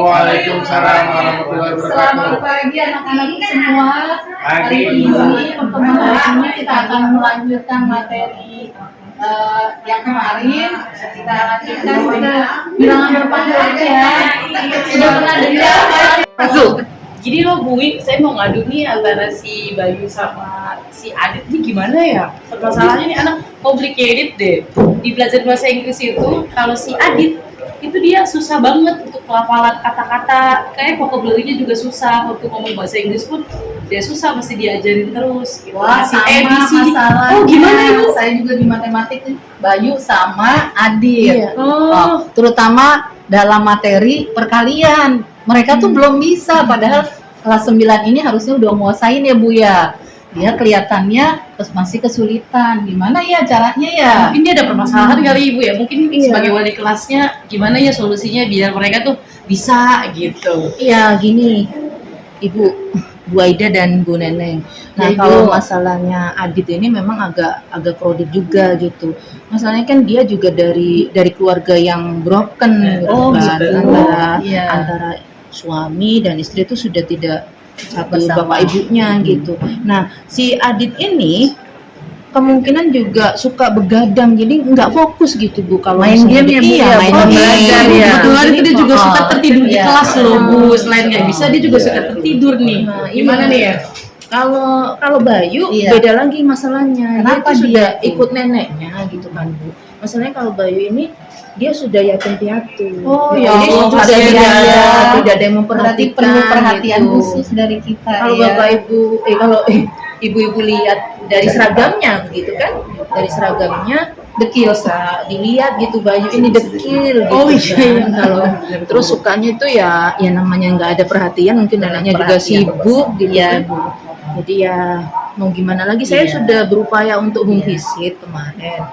Waalaikumsalam warahmatullahi wabarakatuh. Selamat pagi anak-anak semua. Hari ini pertemuan hari ini kita akan melanjutkan materi yang kemarin. Kita lanjutkan ke bilangan berpadu aja. Sudah pernah dengar? Masuk. Jadi lo Bumi, saya mau ngadu nih antara si Bayu sama si Adit nih gimana ya? Permasalahannya nih anak complicated deh. Di belajar bahasa Inggris itu, kalau si Adit itu dia susah banget untuk pelafalan kata-kata, kayak vocabulary-nya juga susah. Untuk ngomong bahasa Inggris pun dia susah, mesti diajarin terus gitu. Wah, si sama masalahnya. Oh gimana Ibu? Saya juga di matematik Bayu sama Adit. Iya. Terutama dalam materi perkalian. Mereka tuh belum bisa, padahal kelas 9 ini harusnya udah nguasain ya Bu ya. Dia kelihatannya masih kesulitan. Gimana ya caranya ya? Mungkin dia ada permasalahan kali Ibu ya. Mungkin sebagai wali kelasnya gimana ya solusinya biar mereka tuh bisa gitu. Iya gini Ibu, Bu Aida dan Bu Neneng. Nah Ya, kalau Ibu. masalahnya Adit ini memang agak krodit juga gitu. Masalahnya kan dia juga dari keluarga yang broken gitu Oh, kan. gitu. Antara suami dan istri itu sudah tidak satu Bersama. bapak ibunya gitu. Nah si Adit ini kemungkinan juga suka begadang, jadi nggak fokus gitu Bu kalau Main misalnya game ya, Bu, iya, ya? main Oh, game. belajar ya. Kebetulan itu dia juga suka tertidur di Iya. kelas loh Bu. Selain nggak bisa dia juga suka tertidur nih. Nah, Gimana iya. nih ya? Kalau Bayu Iya. beda lagi masalahnya. Kenapa dia tuh dia sudah tuh? ikut neneknya gitu kan Bu. Masalahnya kalau Bayu ini dia sudah yatim piatu. Oh, Jadi ya Allah, sudah kasihan. tidak ada yang Berarti memperhatikan. perlu perhatian gitu. khusus dari kita. Kalau ya. Bapak Ibu kalau ibu-ibu lihat dari seragamnya begitu kan, dari seragamnya dekil bisa dilihat gitu Bayu ini dekil gitu. Oh, iya. kan. Kalau terus sukanya itu ya namanya nggak ada perhatian, mungkin anaknya juga Perhatian. sibuk gitu Iya, kan. Jadi ya mau gimana lagi, saya Iya. sudah berupaya untuk home visit kemarin.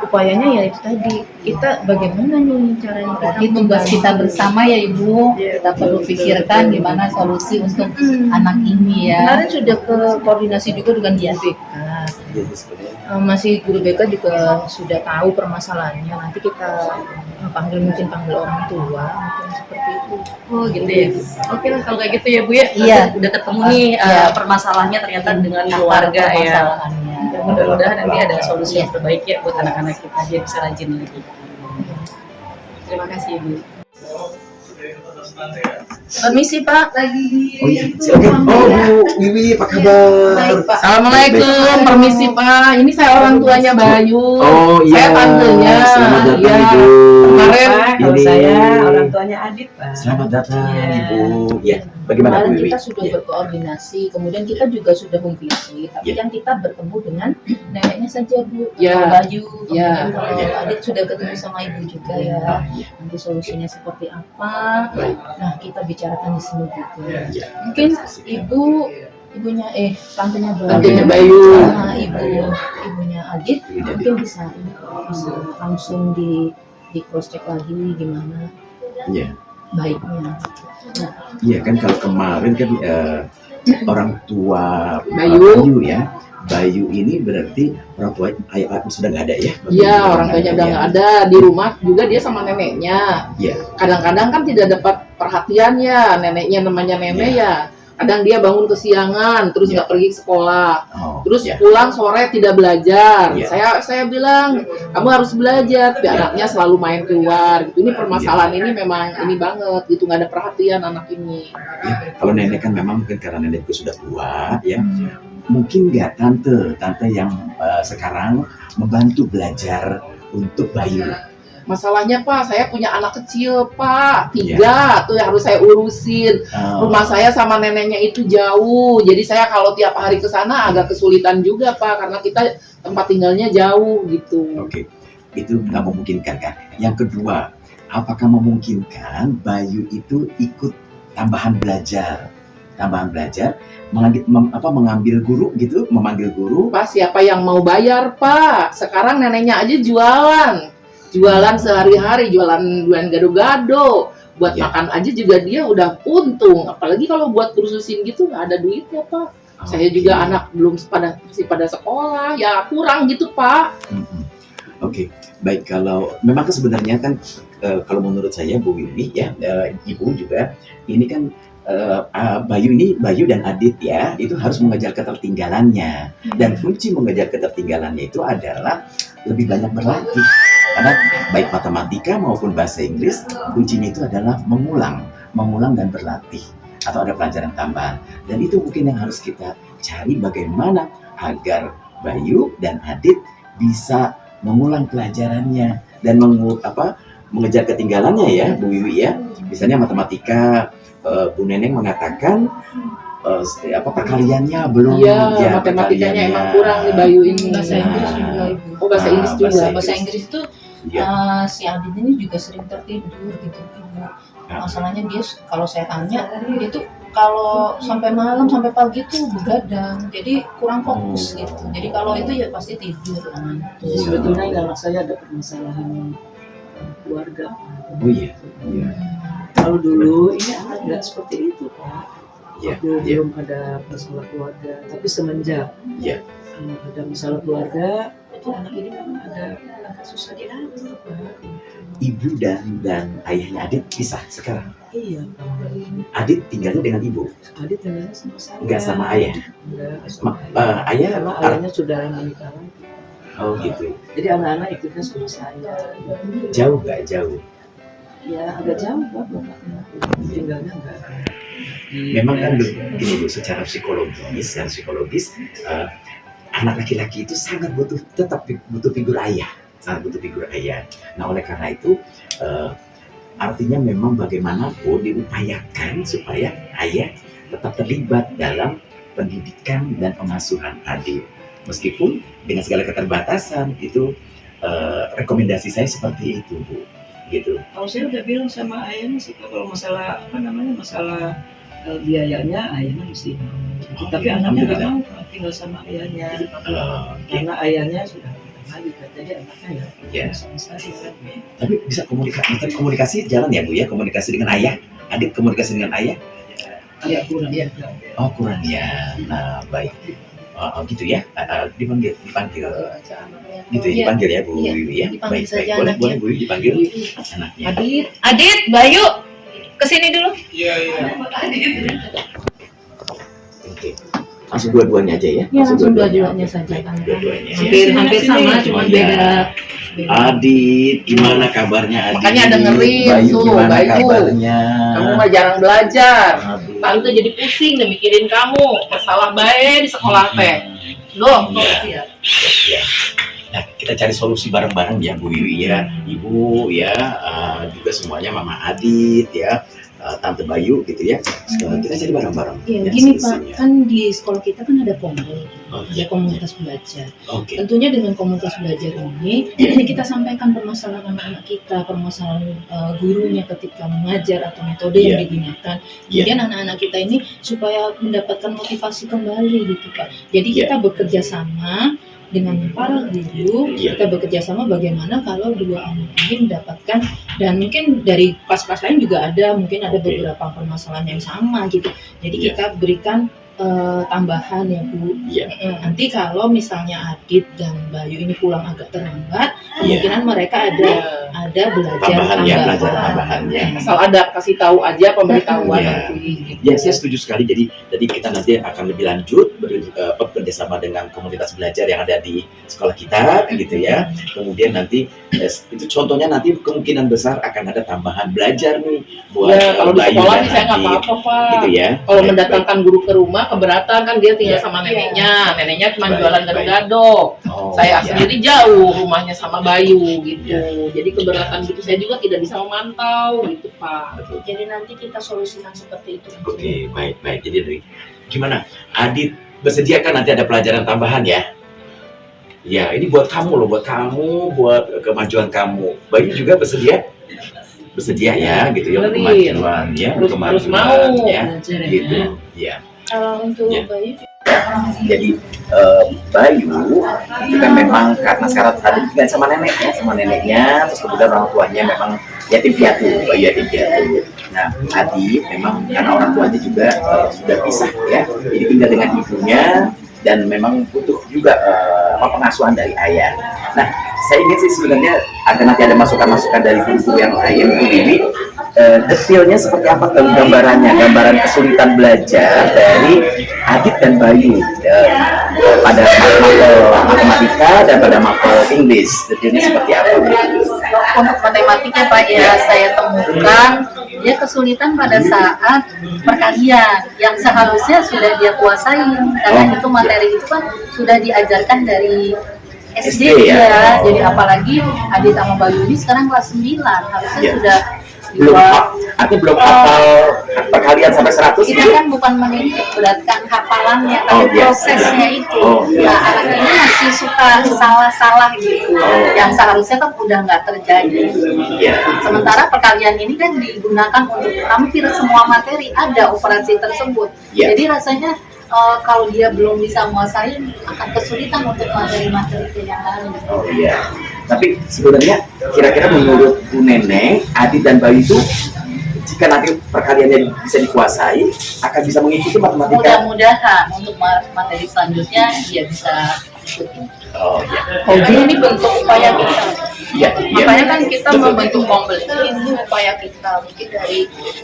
Upayanya ya itu tadi, kita bagaimana nih caranya Berarti tugas kita bersama ya Ibu. Kita perlu pikirkan gimana solusi untuk anak ini ya. Kemarin sudah ke koordinasi juga dengan guru BK. Masih guru BK juga sudah tahu permasalahannya. Nanti kita panggil orang tua, mungkin seperti itu. Oh gitu ya. Oke lah kalau kayak gitu ya Bu ya. Iya. Nanti udah ketemu nih Iya. permasalahannya ternyata dengan keluarga ya. Permasalahannya. Ya, mudah-mudahan nanti ada solusi yang terbaik ya buat anak-anak kita biar bisa rajin lagi. Terima kasih Bu. Permisi Pak. Lagi di Oh iya, silakan. Oh Bu Wiwi, apa kabar? Baik, Pak. Assalamualaikum, permisi Pak. Ini saya orang tuanya Bayu. Oh iya. Saya tantenya. Selamat datang Iya. Ibu. Kemarin Kalau Ini- saya orang tuanya Adit, Pak. Selamat datang Iya. Ibu. Ya, bagaimana Bu Kemarin Wiwi? kita sudah Ya. berkoordinasi, kemudian kita juga sudah home visit, tapi Ya. yang kita bertemu dengan neneknya saja Bu, Ya. Bayu. Ya. Kemudian kalau Adit sudah ketemu sama ibu juga ya, nanti solusinya seperti apa? Baik. Nah kita bicarakan di sini gitu. Ya. Mungkin ibunya tantenya Tantenya Bayu. sama ibunya Adit mungkin bisa langsung di cross check lagi gimana Iya. baiknya. Nah, Iya kan kalau kemarin kan orang tua Bayu. ya. Bayu ini berarti orang tua ayah sudah nggak ada ya? Iya, orang tuanya udah nggak ada. Di rumah juga dia sama neneknya. Iya. Kadang-kadang kan tidak dapat perhatian ya, neneknya namanya nenek ya. Kadang dia bangun kesiangan, terus nggak pergi ke sekolah. Oh, Terus ya. pulang sore tidak belajar. Iya. Saya bilang kamu harus belajar. Tapi anaknya selalu main keluar. Gitu. Ini permasalahan ini memang ini banget. Gitu nggak ada perhatian anak ini. Ya, kalau nenek kan memang mungkin karena nenekku sudah tua ya. Mungkin nggak tante yang sekarang membantu belajar untuk Bayu. Masalahnya Pak, saya punya anak kecil Pak, 3 tuh yang harus saya urusin. Rumah saya sama neneknya itu jauh, jadi saya kalau tiap hari ke sana agak kesulitan juga Pak, karena kita tempat tinggalnya jauh gitu. Oke, itu nggak memungkinkan kan. Yang kedua, apakah memungkinkan Bayu itu ikut tambahan belajar, mengambil guru gitu, memanggil guru? Pak, siapa yang mau bayar Pak? Sekarang neneknya aja jualan sehari-hari, jualan gado-gado. Buat Ya. makan aja juga dia udah untung. Apalagi kalau buat kursusin gitu nggak ada duitnya Pak. Saya juga anak masih pada sekolah, ya kurang gitu Pak. Oke, baik kalau memang sebenarnya kan kalau menurut saya Bu Wiwi ya, Ibu juga ini kan Bayu dan Adit ya, itu harus mengejar ketertinggalannya. Dan kunci mengejar ketertinggalannya itu adalah lebih banyak berlatih. Karena baik matematika maupun bahasa Inggris, kuncinya itu adalah mengulang dan berlatih. Atau ada pelajaran tambahan. Dan itu mungkin yang harus kita cari bagaimana agar Bayu dan Adit bisa mengulang pelajarannya dan mengejar ketinggalannya ya Bu Wiwi ya. Misalnya matematika, Bu Neneng mengatakan perkaliannya belum. Iya, matematikanya emang kurang nih Bayu ini. Bahasa Inggris juga Ibu. Oh, bahasa Inggris juga. Bahasa Inggris itu si Adit ini juga sering tertidur gitu Ibu. Masalahnya dia kalau saya tanya dia tuh kalau sampai malam sampai pagi tuh begadang, jadi kurang fokus gitu. Jadi kalau itu ya pasti tidur. Sebetulnya anak saya ada permasalahan keluarga. Oh iya. Kalau dulu ini anak nggak seperti itu Pak. Iya. Belum ada masalah keluarga, tapi semenjak ada masalah keluarga, itu anak ini memang agak susah diatur Pak. Ibu dan ayahnya Adit pisah sekarang. Iya Pak. Adit tinggalnya dengan ibu, Adit tinggalnya sama saya. nggak sama ayah. Enggak sama Ayah Karena ayahnya sudah menikah lagi. Oh gitu. Jadi anak-anak ikutnya sama saya. Jauh nggak jauh? Ya agak jauh Pak bapaknya. Tinggalnya enggak. Memang kan begini Bu, secara psikologis anak laki-laki itu sangat tetap butuh figur ayah, sangat butuh figur ayah. Nah oleh karena itu artinya memang bagaimanapun diupayakan supaya ayah tetap terlibat dalam pendidikan dan pengasuhan adik. Meskipun dengan segala keterbatasan itu rekomendasi saya seperti itu Bu, gitu. Kalau saya udah bilang sama ayahnya sih kalau masalah masalah biayanya ayahnya mesti mau. Tapi anaknya nggak mau tinggal sama ayahnya karena ayahnya sudah lagi kan, jadi anaknya ya sama saya kan. Tapi bisa komunikasi jalan ya Bu ya, komunikasi dengan ayah, Adit komunikasi dengan ayah? Ya kurang ya. Oh kurang ya. Nah baik. Oh gitu ya. Dipanggil. Gitu ya, dipanggil ya Bu Wiwi ya. Dipanggil Baik. saja Boleh anaknya. Bu Wiwi dipanggil anaknya. Adit, Bayu, kesini dulu. Oke. Langsung dua-duanya aja ya. Ya, langsung dua-duanya saja. Baik, dua-duanya. Hampir sama, cuma beda. Adit, gimana kabarnya Adit? Makanya dengerin Bayu, tuh, gimana Bayu. kabarnya? Kamu mah jarang belajar. Aduh. Tante jadi pusing deh mikirin kamu. Masalah baik di sekolah teh. Loh, Iya. Ya. Nah, kita cari solusi bareng-bareng ya Bu Wiwi ya, Ibu ya, juga semuanya Mama Adit ya, Tante Bayu gitu ya. Kita cari bareng-bareng. Ya, ya, gini solusinya. Pak, kan di sekolah kita kan ada POMBEL, Oh, ada komunitas belajar. Oke. Tentunya dengan komunitas belajar ini kita sampaikan permasalahan anak-anak kita, permasalahan gurunya ketika mengajar atau metode yang digunakan. Kemudian anak-anak kita ini supaya mendapatkan motivasi kembali gitu Pak. Jadi kita bekerja sama dengan para guru, kita bekerja sama bagaimana kalau dua anak ini mendapatkan, dan mungkin dari kelas-kelas lain juga ada, mungkin ada beberapa permasalahan yang sama gitu. Jadi kita berikan tambahan ya Bu. Nanti kalau misalnya Adit dan Bayu ini pulang agak terlambat, kemungkinan mereka ada belajar pelajaran tambahannya. asal ada kasih tahu aja pemberitahuan nanti. Ya, saya setuju sekali. Jadi kita nanti akan lebih lanjut bekerja sama dengan komunitas belajar yang ada di sekolah kita, gitu ya. Kemudian nanti itu contohnya nanti kemungkinan besar akan ada tambahan belajar nih buat Kalau di Bayu sekolah dan nih saya nggak Adit, apa-apa Pak. gitu ya. Kalau mendatangkan guru ke rumah keberatan kan dia tinggal sama neneknya cuma jualan gado-gado. Saya sendiri jauh rumahnya sama Bayu gitu. Jadi keberatan gitu saya juga tidak bisa memantau gitu Pak. Jadi nanti kita solusikan seperti itu. Oke, baik. Jadi gimana? Adit bersedia kan nanti ada pelajaran tambahan ya? Ya, ini buat kamu loh, buat kemajuan kamu. Bayu juga bersedia? Bersedia ya, gitu ya, kemajuan ya, Terus mau ya, gitu. Ya. Kalau untuk Bayu, Jadi Bayu itu kan memang karena sekarang tadi tinggal sama neneknya, terus kemudian orang tuanya memang yatim piatu, Bayu yatim piatu. Nah, Adit memang karena orang tuanya juga sudah pisah ya, jadi tinggal dengan ibunya dan memang butuh juga pengasuhan dari ayah. Nah, saya ingin sih sebenarnya nanti ada masukan-masukan dari guru yang lain, Bu Bibi. Detailnya seperti apa gambaran kesulitan belajar dari Adit dan Bayu pada mapel matematika dan pada mapel English. Detailnya seperti apa, Bu? Untuk matematika Pak ya saya temukan dia kesulitan pada saat perkalian yang seharusnya sudah dia kuasai karena itu materi itu kan sudah diajarkan dari SD ya. ya. Jadi apalagi Adit sama Bayu ini sekarang kelas 9 harusnya Ya. sudah Artinya belum hafal perkalian sampai 100 kita ya? kan bukan menitik beratkan hafalannya tapi Oh, iya. prosesnya itu. Oh, iya. Nah anak ini masih suka salah-salah gitu yang seharusnya kan udah nggak terjadi. Iya. Sementara perkalian ini kan digunakan untuk hampir semua materi ada operasi tersebut. Ya. Jadi rasanya kalau dia belum bisa menguasai akan kesulitan untuk materi-materi yang lain. Oh iya. Tapi sebenarnya kira-kira menurut Bu Neneng, Adit dan Bayu itu jika nanti perkaliannya bisa dikuasai, akan bisa mengikuti matematika. Mudah-mudahan untuk materi selanjutnya dia bisa ikuti. Oh iya. Jadi ini bentuk upaya kita. Iya. Iya. Makanya kan kita membentuk komplit ini upaya kita mungkin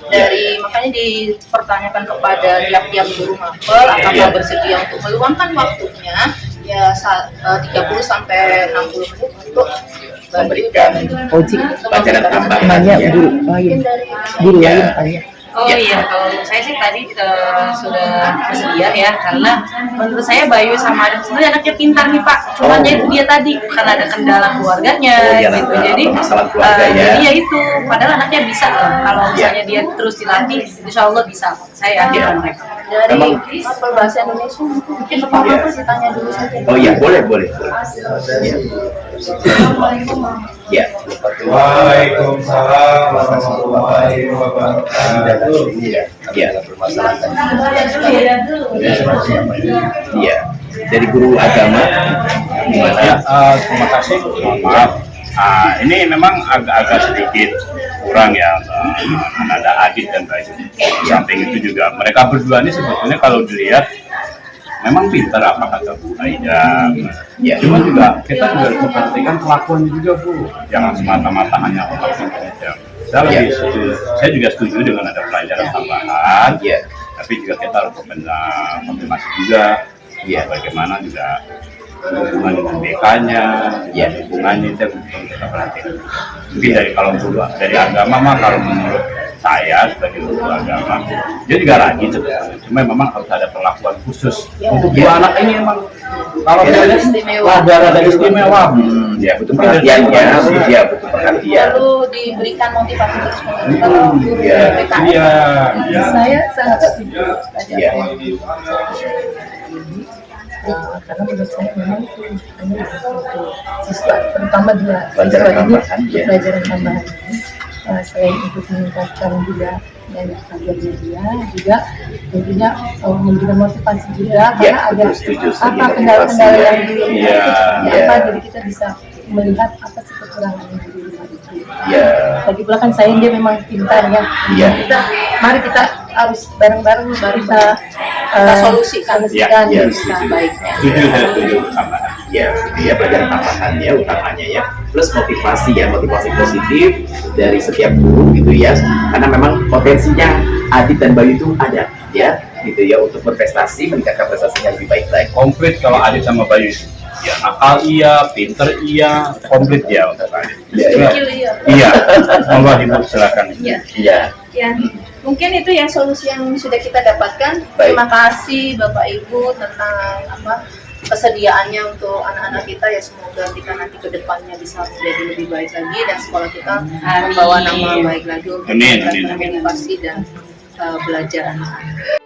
dari makanya dipertanyakan kepada tiap-tiap guru mapel apakah bersedia untuk meluangkan waktunya ya 30 sampai 60 menit untuk Memberikan pelajaran tambahan. Banyak ya. guru lain, guru Ya. lain banyak. Oh iya, kalau saya sih tadi sudah bersedia ya, karena menurut saya Bayu sama Adit sebenarnya anaknya pintar nih Pak. Cuman ya itu dia tadi karena ada kendala keluarganya Oh, iya, gitu. nah, Jadi permasalahan keluarga ya. jadi ya itu, padahal anaknya bisa loh. Kalau misalnya dia terus dilatih, insya Allah bisa. Saya yakin Iya. mereka. Dari Memang- mapel bahasa Indonesia mungkin apa-apa ditanya dulu saja. Oh iya, boleh. Ya. Waalaikumsalam warahmatullahi wabarakatuh. Ya. Iya. Dari guru agama gimana? Ya, terima kasih. Mohon maaf. Ini memang agak sedikit kurang ya ada Adit dan Bayu. Samping itu juga mereka berdua ini sebetulnya kalau dilihat memang pintar apa kata Bu Aida. Ya. Cuma juga kita juga harus memperhatikan kelakuannya juga Bu. Jangan semata-mata hanya otak saja. Saya juga setuju dengan ada pelajaran tambahan. Ya. Tapi juga kita harus konfirmasi juga. Ya. Bagaimana juga hubungan dengan BK-nya, Ya. hubungannya itu yang perlu kita perhatikan. Mungkin dari agama mah kalau menurut saya sebagai guru agama, dia juga rajin sebetulnya. Cuma memang harus ada perlakuan khusus untuk dua anak ini emang kalau saya lihat rada istimewa. Ya, butuh perhatian ya. Iya, butuh perhatian. Perlu diberikan motivasi terus menerus. Kalau guru Iya. PKN, Iya, iya. saya sangat setuju. Ya. Karena menurut saya memang itu hanya untuk siswa, terutama dia Pelajaran siswa ini tambahan, ya. pelajaran tambahan ini selain untuk meningkatkan juga dan kajiannya dia juga tentunya memberikan motivasi juga Ya, karena ada setuju. apa kendala-kendala yang dulu Iya, itu seperti iya. apa, jadi kita bisa melihat apa sih kekurangan yang di rumah itu. Ya. Lagi pula kan saya dia memang pintar ya. Iya. Mari kita harus bareng-bareng kita solusikan. solusikan Ya, bisa setuju. baiknya. Saya setuju tambahan. Ya, ya pelajaran tambahannya utamanya ya, plus motivasi ya, motivasi positif dari setiap guru gitu ya, karena memang potensinya Adit dan Bayu itu ada ya, gitu ya, untuk berprestasi, meningkatkan prestasinya lebih baik lagi. Komplit kalau Adit sama Bayu. Ya, nakal iya, pinter iya, komplit ya untuk Adit. Iya, iya. Iya, monggo Ibu silakan. Iya. Iya. Ya, mungkin itu ya solusi yang sudah kita dapatkan. Baik. Terima kasih Bapak Ibu tentang kesediaannya untuk anak-anak kita ya, semoga kita nanti ke depannya bisa menjadi lebih baik lagi dan sekolah kita membawa nama baik lagi untuk Amin, memberikan amin, amin. motivasi dan belajar anak-anak.